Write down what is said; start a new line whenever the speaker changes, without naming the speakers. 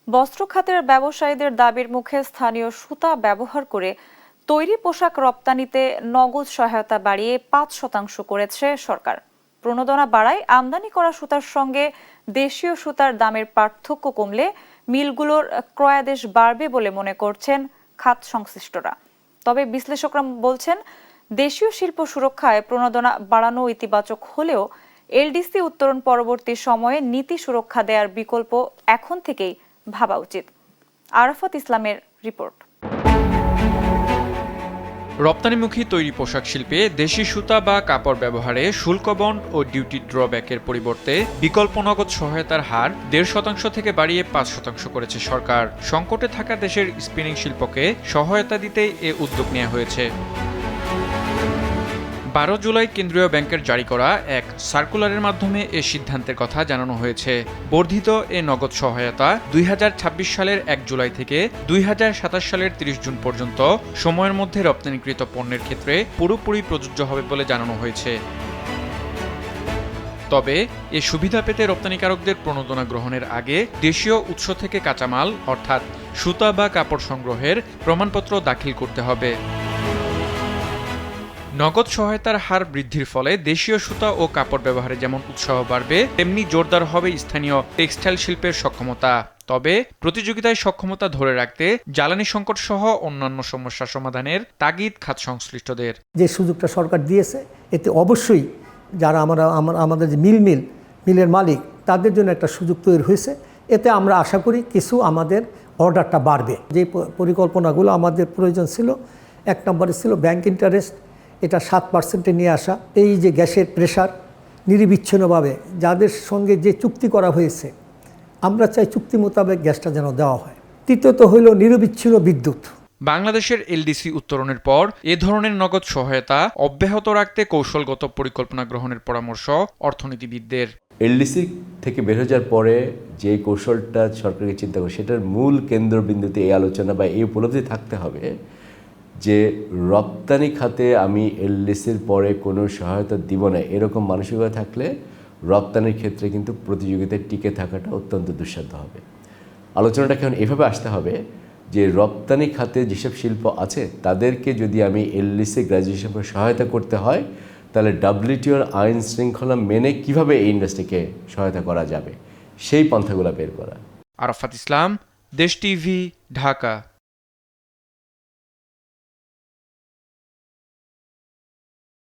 বস্ত্র খাতের ব্যবসায়ীদের দাবির মুখে স্থানীয় সুতা ব্যবহার করে তৈরি পোশাক রপ্তানিতে নগদ সহায়তা বাড়িয়ে ৫% করেছে সরকার। প্রণোদনা বাড়ায় আমদানি করা সুতার সঙ্গে দেশীয় সুতার দামের পার্থক্য কমলে মিলগুলোর ক্রয়াদেশ বাড়বে বলে মনে করছেন খাত সংশ্লিষ্টরা। তবে বিশ্লেষকরা বলছেন, দেশীয় শিল্প সুরক্ষায় প্রণোদনা বাড়ানো ইতিবাচক হলেও এলডিসি উত্তরণ পরবর্তী সময়ে নীতি সুরক্ষা দেওয়ার বিকল্প এখন থেকেই ভাবা উচিত। আরাফাত ইসলামের রিপোর্ট।
রপ্তানিমুখী তৈরি পোশাক শিল্পে দেশি সুতা বা কাপড় ব্যবহারে শুল্ক বন্ড ও ডিউটি ড্রব্যাকের পরিবর্তে বিকল্প নগদ সহায়তার হার ১.৫% থেকে বাড়িয়ে ৫% করেছে সরকার। সংকটে থাকা দেশের স্পিনিং শিল্পকে সহায়তা দিতে এ উদ্যোগ নেওয়া হয়েছে। ১২ জুলাই কেন্দ্রীয় ব্যাংকের জারি করা এক সার্কুলারের মাধ্যমে এ সিদ্ধান্তের কথা জানানো হয়েছে। বর্ধিত এ নগদ সহায়তা ২০২৬ সালের ১ জুলাই থেকে ২০২৭ সালের ৩০ জুন পর্যন্ত সময়ের মধ্যে রপ্তানিকৃত পণ্যের ক্ষেত্রে পুরোপুরি প্রযোজ্য হবে বলে জানানো হয়েছে। তবে এ সুবিধা পেতে রপ্তানিকারকদের প্রণোদনা গ্রহণের আগে দেশীয় উৎস থেকে কাঁচামাল অর্থাৎ সুতা বা কাপড় সংগ্রহের প্রমাণপত্র দাখিল করতে হবে। নগদ সহায়তার হার বৃদ্ধির ফলে দেশীয় সুতা ও কাপড় ব্যবহারে যেমন উৎসাহ বাড়বে, তেমনি জোরদার হবে স্থানীয় টেক্সটাইল শিল্পের সক্ষমতা। তবে প্রতিযোগিতায় সক্ষমতা ধরে রাখতে জ্বালানি সংকট সহ অন্যান্য সমস্যা সমাধানের তাগিদ খাত সংশ্লিষ্টদের।
যে সুযোগটা সরকার দিয়েছে, এতে অবশ্যই যারা আমাদের যে মিলের মালিক, তাদের জন্য একটা সুযোগ তৈরি হয়েছে। এতে আমরা আশা করি কিছু আমাদের অর্ডারটা বাড়বে। যে পরিকল্পনাগুলো আমাদের প্রয়োজন ছিল, ১ নম্বরে ছিল ব্যাংক ইন্টারেস্ট, এটা ৭% নিয়ে আসা। এই যে গ্যাসের প্রেশার নিরবিচ্ছিন্নভাবে যাদের সঙ্গে যে চুক্তি করা হয়েছে, আমরা চাই চুক্তি মোতাবেক গ্যাসটা যেন দেওয়া হয়। তৃতীয়ত হইল নিরবিচ্ছিন্ন বিদ্যুৎ।
বাংলাদেশের এলডিসি উত্তরণের পর এ ধরনের নগদ সহায়তা অব্যাহত রাখতে কৌশলগত পরিকল্পনা গ্রহণের পরামর্শ অর্থনীতিবিদদের।
এলডিসি থেকে বের হয়ে যাওয়ার পরে যে কৌশলটা সরকারকে চিন্তা করে, সেটার মূল কেন্দ্রবিন্দুতে এই আলোচনা বা এই উপলব্ধি থাকতে হবে যে রপ্তানি খাতে আমি এলডিসির পরে কোনো সহায়তা দিব না, এরকম মানসিকতা থাকলে রপ্তানির ক্ষেত্রে কিন্তু প্রতিযোগিতায় টিকে থাকাটা অত্যন্ত দুঃসাধ্য হবে। আলোচনাটা কেমন এভাবে আসতে হবে যে রপ্তানি খাতে যেসব শিল্প আছে তাদেরকে যদি আমি এলডিসি গ্র্যাজুয়েশন করে সহায়তা করতে হয়, তাহলে WTOর আইন শৃঙ্খলা মেনে কিভাবে এই ইন্ডাস্ট্রিকে সহায়তা করা যাবে, সেই পন্থাগুলো বের করা।
আরাফাত ইসলাম, দেশ টিভি, ঢাকা।